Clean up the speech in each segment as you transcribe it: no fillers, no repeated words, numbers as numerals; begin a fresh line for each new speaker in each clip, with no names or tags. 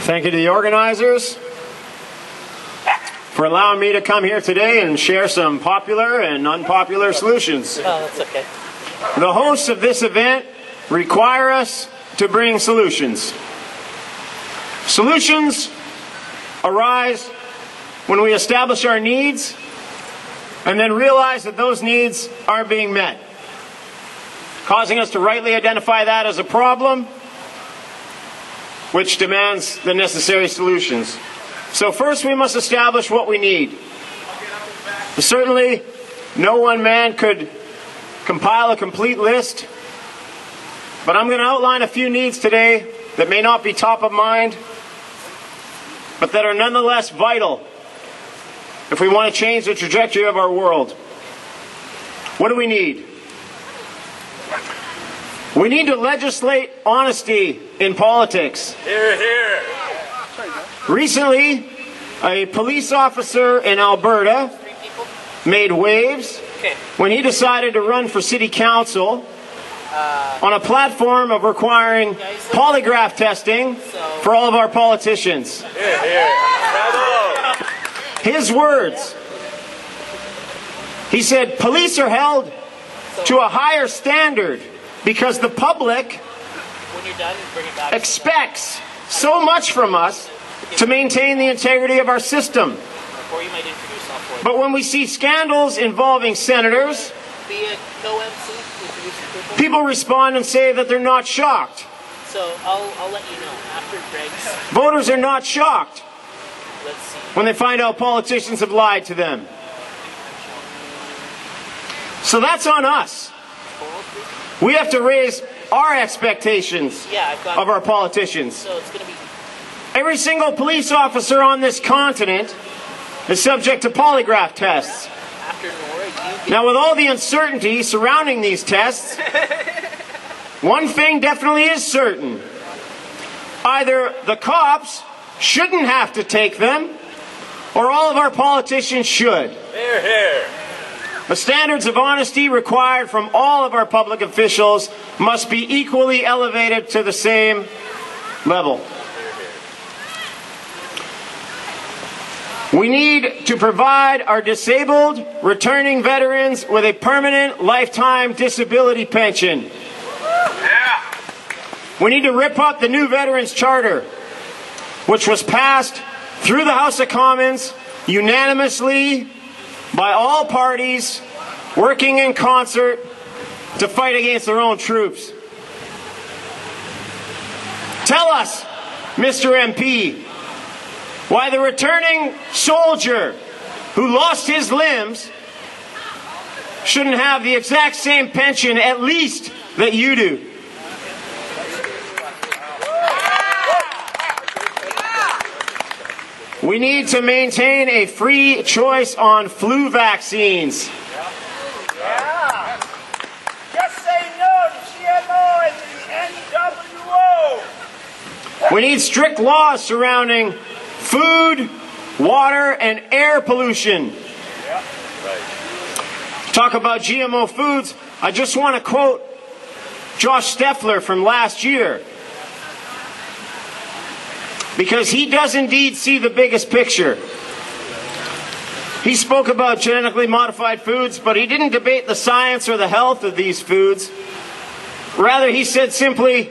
Thank you to the organizers for allowing me to come here today and share some popular and unpopular solutions.
Oh, that's okay.
The hosts of this event require us to bring solutions. Solutions arise when we establish our needs and then realize that those needs aren't being met, causing us to rightly identify that as a problem, which demands the necessary solutions. So first we must establish what we need. Certainly, no one man could compile a complete list, but I'm going to outline a few needs today that may not be top of mind, but that are nonetheless vital if we want to change the trajectory of our world. What do we need? We need to legislate honesty in politics.
Hear, hear.
Recently, a police officer in Alberta made waves when he decided to run for city council on a platform of requiring polygraph testing for all of our politicians.
Hear, hear. Bravo.
His words. He said, police are held to a higher standard because the public expects so much from us to maintain the integrity of our system. But when we see scandals involving senators, people respond and say that they're not shocked.
So I'll let you know after Greg's.
Voters are not shocked
Let's see.
when they find out politicians have lied to them. So that's on us. We have to raise our expectations of our politicians.
So it's going to be.
Every single police officer on this continent is subject to polygraph tests.
After Nora, you get.
Now, with all the uncertainty surrounding these tests, one thing definitely is certain. Either the cops shouldn't have to take them, or all of our politicians should.
Hear, hear.
The standards of honesty required from all of our public officials must be equally elevated to the same level. We need to provide our disabled, returning veterans with a permanent lifetime disability pension.
Yeah.
We need to rip up the new Veterans Charter, which was passed through the House of Commons unanimously by all parties working in concert to fight against their own troops. Tell us, Mr. MP, why the returning soldier who lost his limbs shouldn't have the exact same pension, at least, that you do. We need to maintain a free choice on flu vaccines.
Yeah. Just say no to GMO and the NWO.
We need strict laws surrounding food, water, and air pollution. Talk about GMO foods. I just want to quote Josh Steffler from last year, because he does indeed see the biggest picture. He spoke about genetically modified foods, but he didn't debate the science or the health of these foods. Rather, he said simply,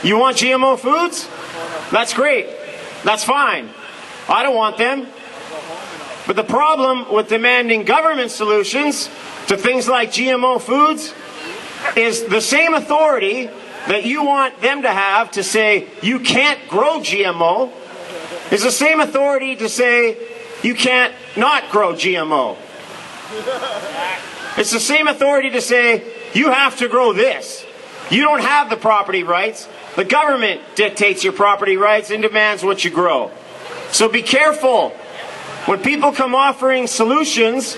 you want GMO foods? That's great. That's fine. I don't want them. But the problem with demanding government solutions to things like GMO foods is the same authority that you want them to have to say you can't grow GMO is the same authority to say you can't not grow GMO. It's the same authority to say you have to grow this. You don't have the property rights. The government dictates your property rights and demands what you grow. So be careful when people come offering solutions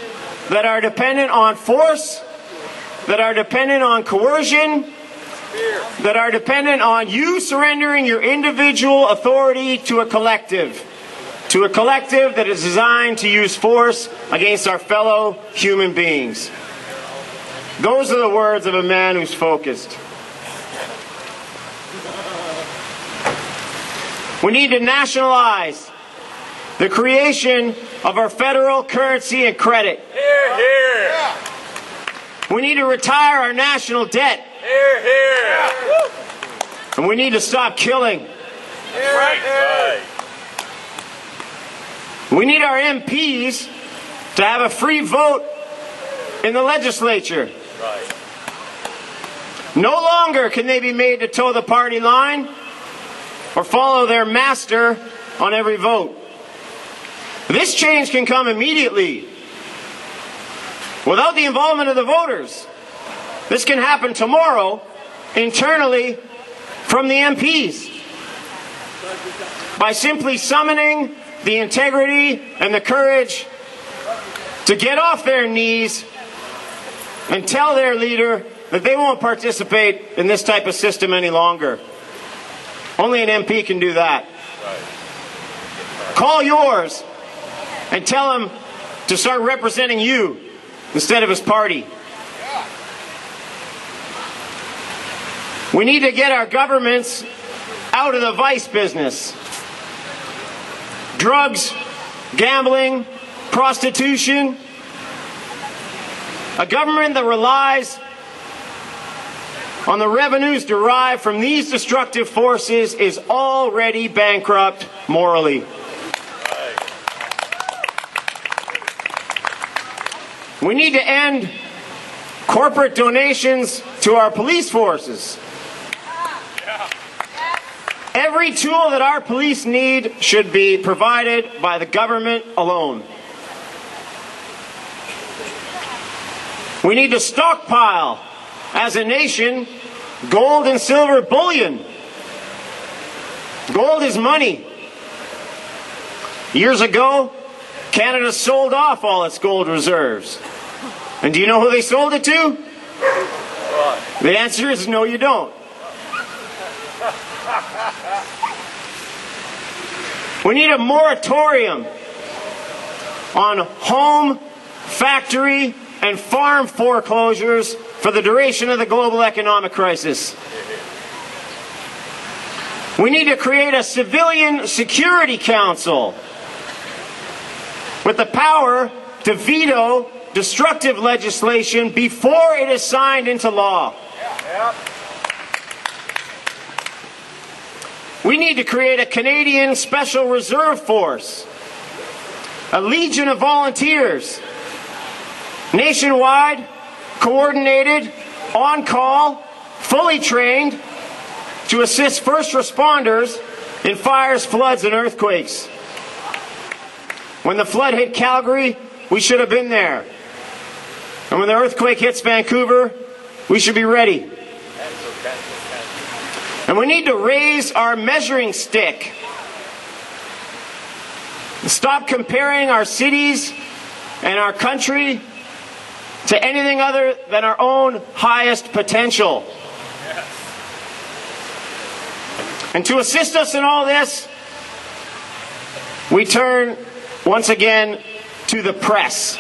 that are dependent on force, that are dependent on coercion, that are dependent on you surrendering your individual authority to a collective that is designed to use force against our fellow human beings. Those are the words of a man who's focused. We need to nationalize the creation of our federal currency and credit.
Here, here.
We need to retire our national debt.
Here, here.
And we need to stop killing.
Right.
We need our MPs to have a free vote in the legislature.
Right.
No longer can they be made to toe the party line or follow their master on every vote. This change can come immediately without the involvement of the voters. This can happen tomorrow internally from the MPs by simply summoning the integrity and the courage to get off their knees and tell their leader that they won't participate in this type of system any longer. Only an MP can do that. Call yours and tell him to start representing you instead of his party. We need to get our governments out of the vice business. Drugs, gambling, prostitution. A government that relies on the revenues derived from these destructive forces is already bankrupt morally. We need to end corporate donations to our police forces. Every tool that our police need should be provided by the government alone. We need to stockpile, as a nation, gold and silver bullion. Gold is money. Years ago, Canada sold off all its gold reserves. And do you know who they sold it to? The answer is no, you don't. We need a moratorium on home, factory, and farm foreclosures for the duration of the global economic crisis. We need to create a civilian security council with the power to veto destructive legislation before it is signed into law. We need to create a Canadian Special Reserve Force, a legion of volunteers, nationwide, coordinated, on call, fully trained to assist first responders in fires, floods, and earthquakes. When the flood hit Calgary, we should have been there. And when the earthquake hits Vancouver, we should be ready. And we need to raise our measuring stick. Stop comparing our cities and our country to anything other than our own highest potential. And to assist us in all this, we turn once again to the press.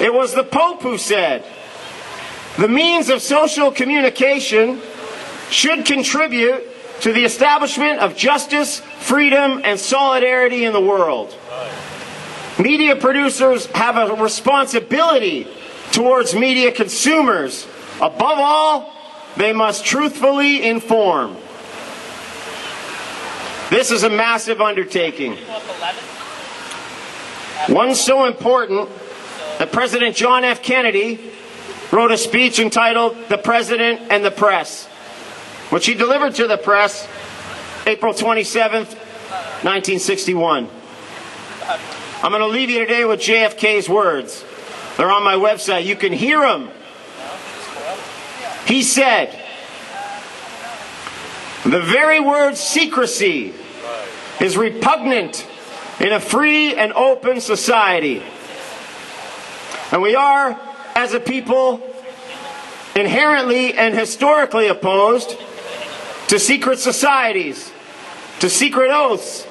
It was the Pope who said, "The means of social communication should contribute to the establishment of justice, freedom, and solidarity in the world." Media producers have a responsibility towards media consumers. Above all, they must truthfully inform. This is a massive undertaking. One so important that President John F. Kennedy wrote a speech entitled "The President and the Press," which he delivered to the press April 27th, 1961. I'm going to leave you today with JFK's words. They're on my website. You can hear them. He said, "The very word secrecy is repugnant in a free and open society. And we are, as a people, inherently and historically opposed to secret societies, to secret oaths,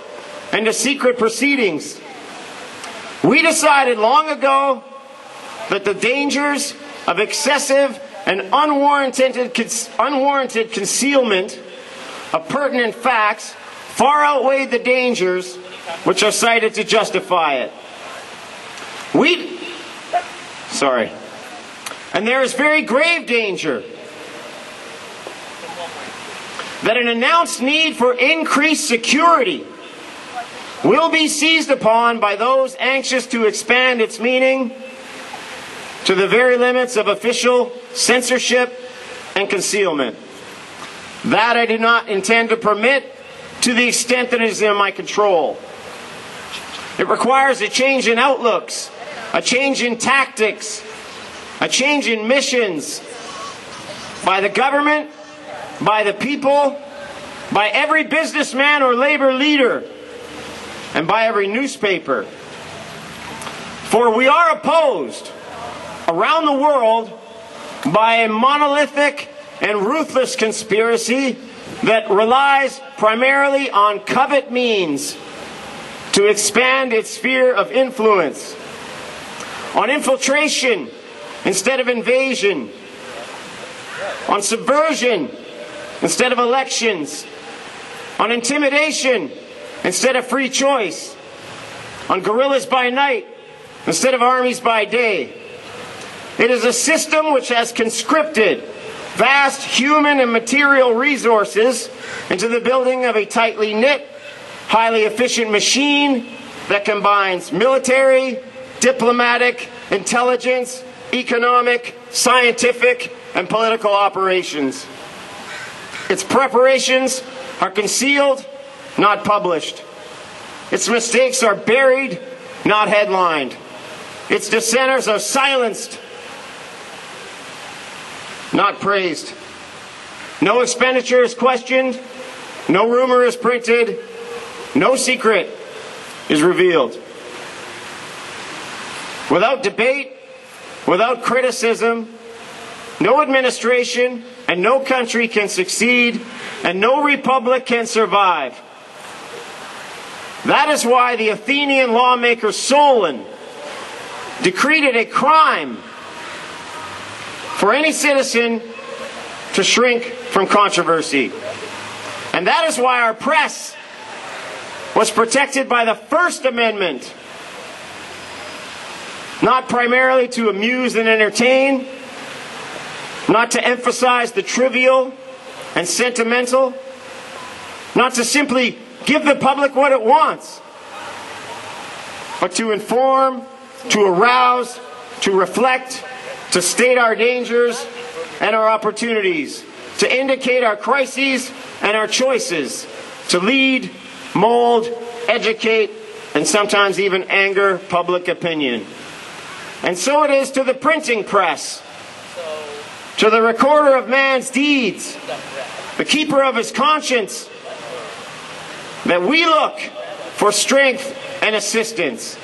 and to secret proceedings. We decided long ago that the dangers of excessive and unwarranted concealment of pertinent facts far outweighed the dangers which are cited to justify it. And there is very grave danger that an announced need for increased security will be seized upon by those anxious to expand its meaning to the very limits of official censorship and concealment. That I do not intend to permit to the extent that it is in my control. It requires a change in outlooks, a change in tactics, a change in missions by the government, by the people, by every businessman or labor leader, and by every newspaper. For we are opposed around the world by a monolithic and ruthless conspiracy that relies primarily on covert means to expand its sphere of influence, on infiltration instead of invasion, on subversion instead of elections, on intimidation instead of free choice, on guerrillas by night instead of armies by day. It is a system which has conscripted vast human and material resources into the building of a tightly knit, highly efficient machine that combines military, diplomatic, intelligence, economic, scientific, and political operations. Its preparations are concealed, not published. Its mistakes are buried, not headlined. Its dissenters are silenced, not praised. No expenditure is questioned, no rumor is printed, no secret is revealed. Without debate, without criticism, no administration and no country can succeed, and no republic can survive. That is why the Athenian lawmaker Solon decreed it a crime for any citizen to shrink from controversy. And that is why our press was protected by the First Amendment, not primarily to amuse and entertain, not to emphasize the trivial and sentimental, not to simply give the public what it wants, but to inform, to arouse, to reflect, to state our dangers and our opportunities, to indicate our crises and our choices, to lead, mold, educate, and sometimes even anger public opinion. And so it is to the printing press, to the recorder of man's deeds, the keeper of his conscience, that we look for strength and assistance.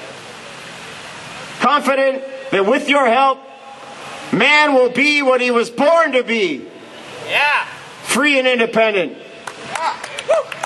Confident that with your help, man will be what he was born to be.
Yeah.
Free and independent.
Yeah.